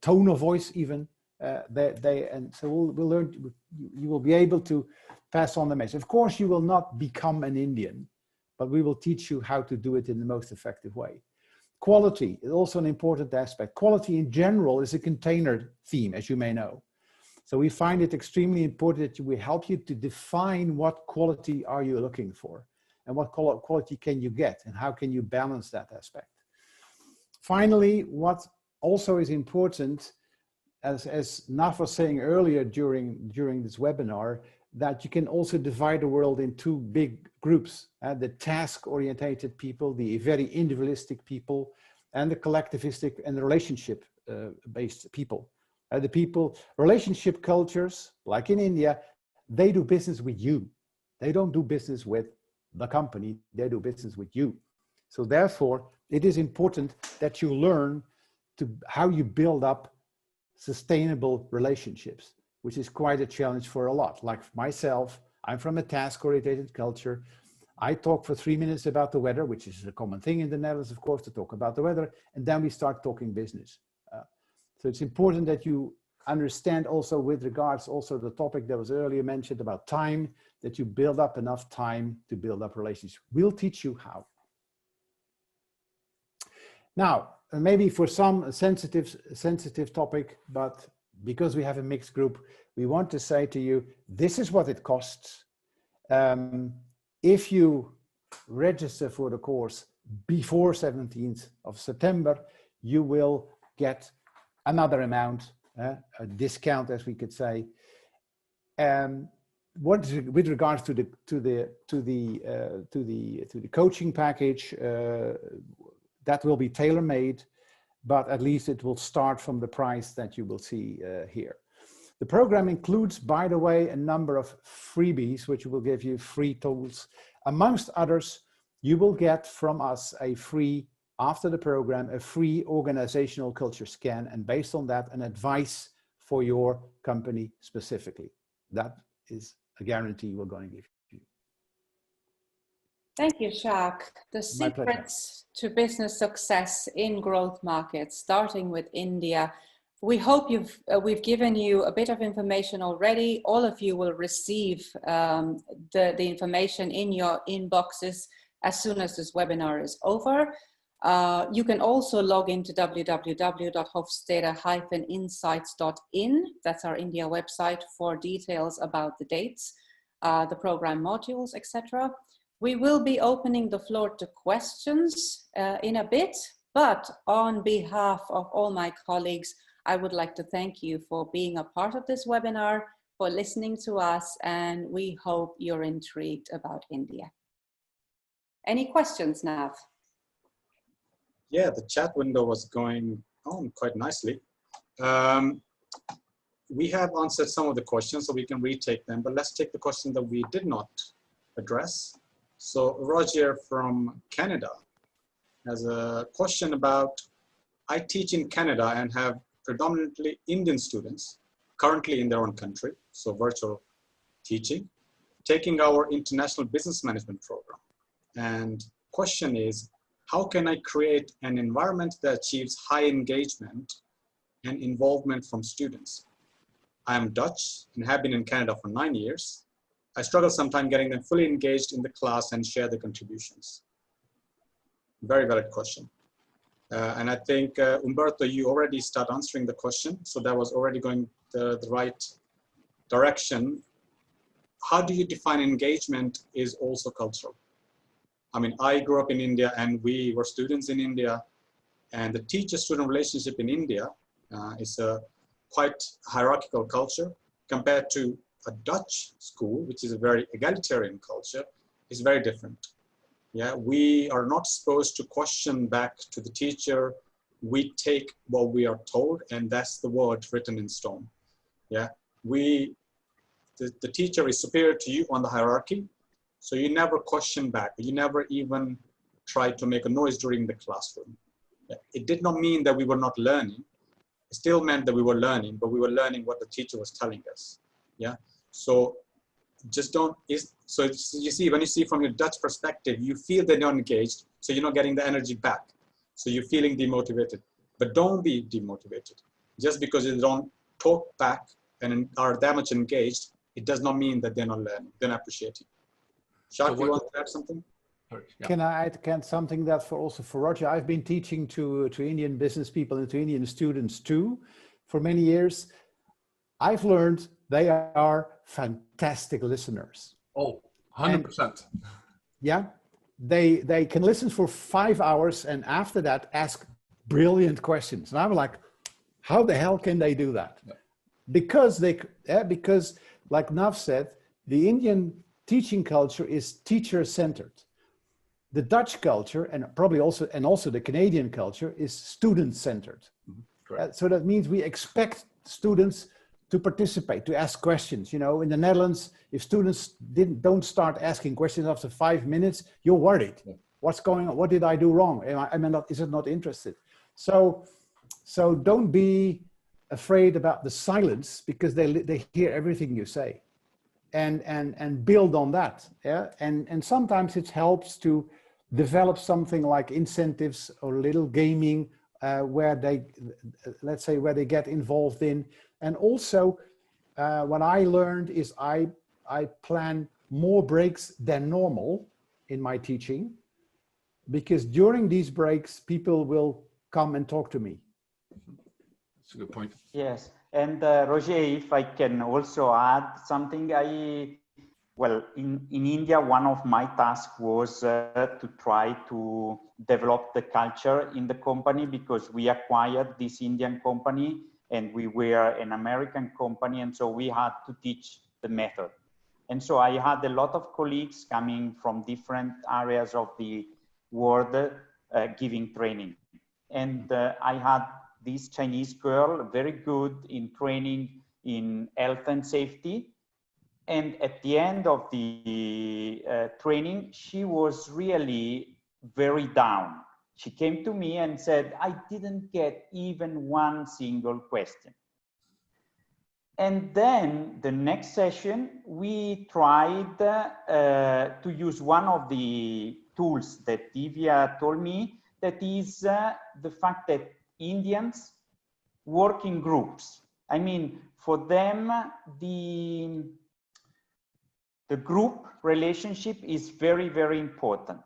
Speaker 2: tone of voice even. And so we'll learn. You will be able to pass on the message. Of course, you will not become an Indian, but we will teach you how to do it in the most effective way. Quality is also an important aspect. Quality in general is a container theme, as you may know. So we find it extremely important that we help you to define what quality are you looking for, and what quality can you get, and how can you balance that aspect. Finally, what also is important, as Naf was saying earlier during this webinar, that you can also divide the world in two big groups, the task-orientated people, the very individualistic people, and the collectivistic and the relationship-based people. The people, relationship cultures, like in India, they do business with you. They don't do business with the company, they do business with you. So therefore, it is important that you learn how you build up sustainable relationships, which is quite a challenge for a lot. Like myself, I'm from a task-oriented culture. I talk for 3 minutes about the weather, which is a common thing in the Netherlands, of course, to talk about the weather, and then we start talking business. So it's important that you understand also with regards also the topic that was earlier mentioned about time, that you build up enough time to build up relationships. We'll teach you how. Now, maybe for some sensitive topic, but because we have a mixed group, we want to say to you, this is what it costs. If you register for the course before 17th of September, you will get another amount, a discount, as we could say. With regards to the coaching package, that will be tailor-made, but at least it will start from the price that you will see here. The program includes, by the way, a number of freebies, which will give you free tools. Amongst others, you will get from us after the program, a free organizational culture scan, and based on that, an advice for your company specifically. That is a guarantee we're going to give you.
Speaker 1: Thank you, Jacques. The secrets to business success in growth markets, starting with India. We hope we've given you a bit of information already. All of you will receive the information in your inboxes as soon as this webinar is over. You can also log into www.hofstede-insights.in. That's our India website for details about the dates, the program modules, etc. We will be opening the floor to questions in a bit, but on behalf of all my colleagues, I would like to thank you for being a part of this webinar, for listening to us, and we hope you're intrigued about India. Any questions, Nav?
Speaker 3: Yeah, the chat window was going on quite nicely. We have answered some of the questions, so we can retake them, but let's take the question that we did not address. So Roger from Canada has a question about, I teach in Canada and have predominantly Indian students currently in their own country, so virtual teaching, taking our international business management program. And question is, how can I create an environment that achieves high engagement and involvement from students? I am Dutch and have been in Canada for 9 years. I struggle sometimes getting them fully engaged in the class and share the contributions. Very valid question. And I think, Umberto, you already start answering the question. So that was already going the right direction. How do you define engagement is also cultural? I mean, I grew up in India and we were students in India, and the teacher-student relationship in India is a quite hierarchical culture compared to a Dutch school, which is a very egalitarian culture, is very different. Yeah, we are not supposed to question back to the teacher. We take what we are told, and that's the word written in stone. Yeah, the teacher is superior to you on the hierarchy, so you never question back. You never even try to make a noise during the classroom. Yeah. It did not mean that we were not learning. It still meant that we were learning, but we were learning what the teacher was telling us. Yeah, so just don't, so you see, when you see from your Dutch perspective, you feel they're not engaged, so you're not getting the energy back. So you're feeling demotivated, but don't be demotivated. Just because you don't talk back and are that much engaged, it does not mean that they're not learning, they're not appreciating. Jacques, you want to add something?
Speaker 2: Yeah. Can I add something that also for Roger? I've been teaching to Indian business people and to Indian students too for many years. I've learned they are fantastic listeners.
Speaker 10: Oh, 100%.
Speaker 2: Yeah, they can listen for 5 hours and after that ask brilliant questions. And I'm like, how the hell can they do that? Yeah. Because because like Nav said, the Indian teaching culture is teacher-centered. The Dutch culture, and probably also the Canadian culture, is student-centered. Mm-hmm. So that means we expect students to participate, to ask questions. You know, in the Netherlands, if students don't start asking questions after 5 minutes, you're worried. Yeah. What's going on? What did I do wrong? Is it not interested? So don't be afraid about the silence, because they hear everything you say, and build on that. Yeah, and sometimes it helps to develop something like incentives or little gaming where they, let's say, where they get involved in. And also, what I learned is I plan more breaks than normal in my teaching, because during these breaks, people will come and talk to me.
Speaker 10: That's a good point.
Speaker 6: Yes, and Roger, if I can also add something, well, in India, one of my tasks was to try to develop the culture in the company, because we acquired this Indian company and we were an American company, and so we had to teach the method. And so I had a lot of colleagues coming from different areas of the world giving training. And I had this Chinese girl, very good in training in health and safety. And at the end of the training, she was really very down. She came to me and said, I didn't get even one single question. And then the next session, we tried to use one of the tools that Divya told me, that is the fact that Indians work in groups. I mean, for them, the group relationship is very, very important.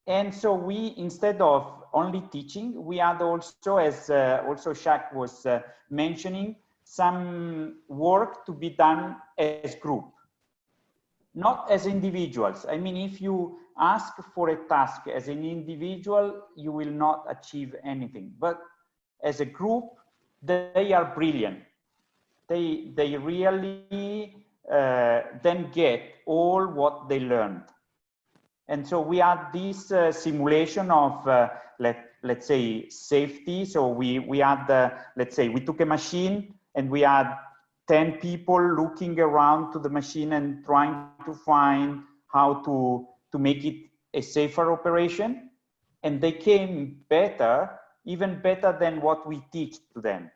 Speaker 6: And so we, instead of only teaching, we had also, as also Jacques was mentioning, some work to be done as group, not as individuals. I mean, if you ask for a task as an individual, you will not achieve anything. But as a group, they are brilliant. They really then get all what they learned. And so we had this simulation of, let's say, safety. So we had, let's say, we took a machine and we had 10 people looking around to the machine and trying to find how to make it a safer operation. And they came better, even better than what we teach to them.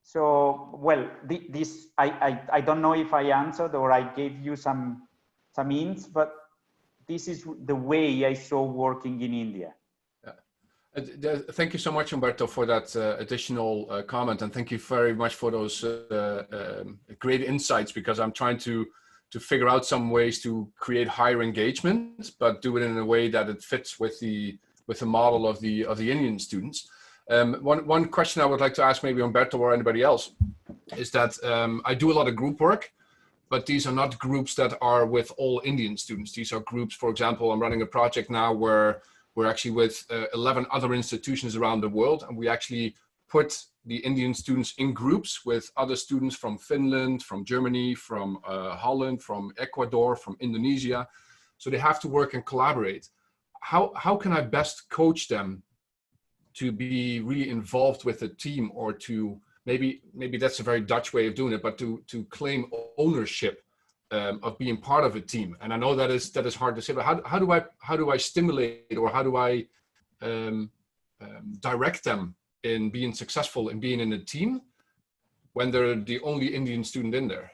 Speaker 6: So, well, this, I don't know if I answered or I gave you some hints, but this is the way I saw working in India.
Speaker 10: Thank you so much, Umberto, for that additional comment, and thank you very much for those great insights, because I'm trying to figure out some ways to create higher engagement, but do it in a way that it fits with the model of the Indian students. One question I would like to ask maybe Umberto or anybody else is that I do a lot of group work, but these are not groups that are with all Indian students. These are groups, for example, I'm running a project now where we're actually with 11 other institutions around the world, and we actually put the Indian students in groups with other students from Finland, from Germany, from Holland, from Ecuador, from Indonesia. So they have to work and collaborate. How can I best coach them to be really involved with the team, or to maybe that's a very Dutch way of doing it, but to claim ownership of being part of a team? And I know that is hard to say, but how do I stimulate, or how do I direct them in being successful in being in a team when they're the only Indian student in there?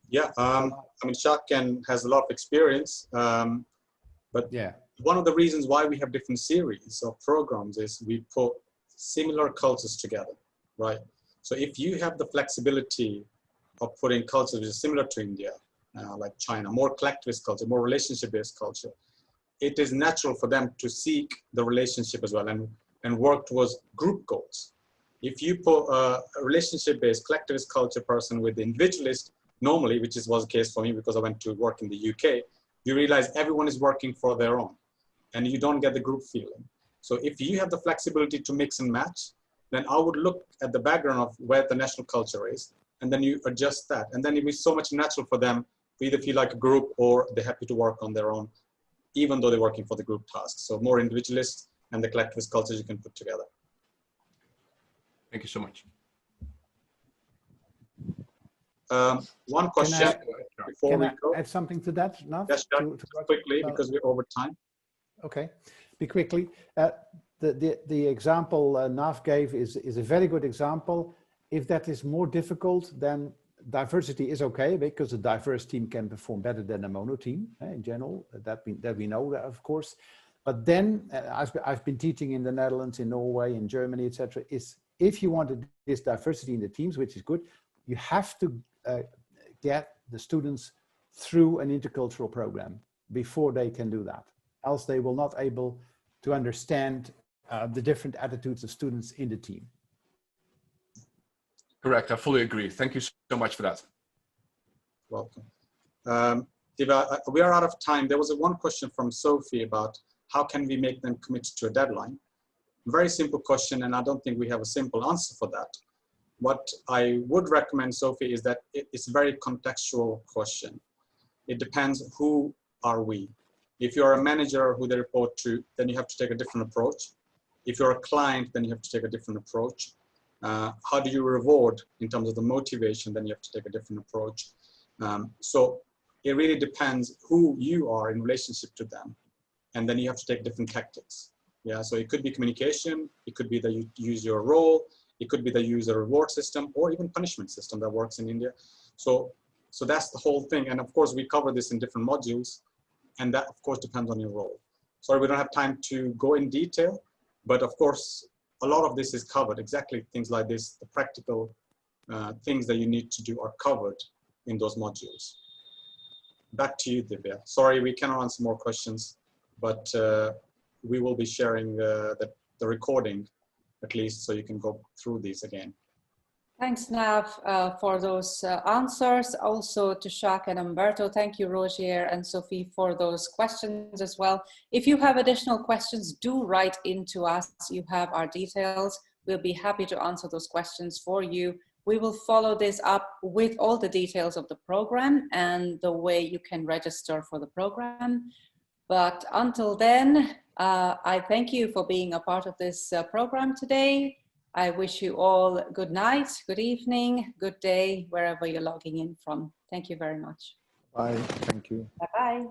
Speaker 3: Yeah, I mean, Jacques has a lot of experience, but yeah, one of the reasons why we have different series of programs is we put similar cultures together, right? So if you have the flexibility of putting cultures which is similar to India, like China, more collectivist culture, more relationship-based culture, it is natural for them to seek the relationship as well and work towards group goals. If you put a relationship-based collectivist culture person with the individualist, normally, which was the case for me because I went to work in the UK, you realize everyone is working for their own. and you don't get the group feeling. So if you have the flexibility to mix and match, then I would look at the background of where the national culture is, and then you adjust that. And then it will be so much natural for them to either feel like a group or they're happy to work on their own, even though they're working for the group tasks. So more individualist and the collectivist cultures you can put together.
Speaker 10: Thank you so much.
Speaker 3: One question before we go.
Speaker 2: Add something to that, Nav?
Speaker 3: Yes, quickly, because we're over time.
Speaker 2: Okay, be quickly. The example Nav gave is a very good example. If that is more difficult, then diversity is okay, because a diverse team can perform better than a mono team in general. That we know, of course. But then I've been teaching in the Netherlands, in Norway, in Germany, etc. Is if you wanted this diversity in the teams, which is good, you have to get the students through an intercultural program before they can do that. Else they will not able to understand the different attitudes of students in the team.
Speaker 10: Correct, I fully agree. Thank you so much for that.
Speaker 3: Welcome. Diva, we are out of time. There was one question from Sophie about how can we make them commit to a deadline? Very simple question, and I don't think we have a simple answer for that. What I would recommend, Sophie, is that it's a very contextual question. It depends who are we. If you're a manager who they report to, then you have to take a different approach. If you're a client, then you have to take a different approach. How do you reward in terms of the motivation, then you have to take a different approach. So it really depends who you are in relationship to them. And then you have to take different tactics. Yeah, so it could be communication, it could be that you use your role, it could be that you use a reward system or even punishment system that works in India. So that's the whole thing. And of course, we cover this in different modules, and that of course depends on your role. Sorry, we don't have time to go in detail, but of course, a lot of this is covered. Exactly things like this, the practical things that you need to do are covered in those modules. Back to you, Divya. Sorry, we cannot answer more questions, but we will be sharing the recording at least, so you can go through these again.
Speaker 1: Thanks, Nav, for those answers. Also to Jacques and Umberto, thank you, Roger and Sophie, for those questions as well. If you have additional questions, do write into us. You have our details. We'll be happy to answer those questions for you. We will follow this up with all the details of the program and the way you can register for the program. But until then, I thank you for being a part of this program today. I wish you all good night, good evening, good day, wherever you're logging in from. Thank you very much.
Speaker 7: Bye. Thank you.
Speaker 1: Bye-bye.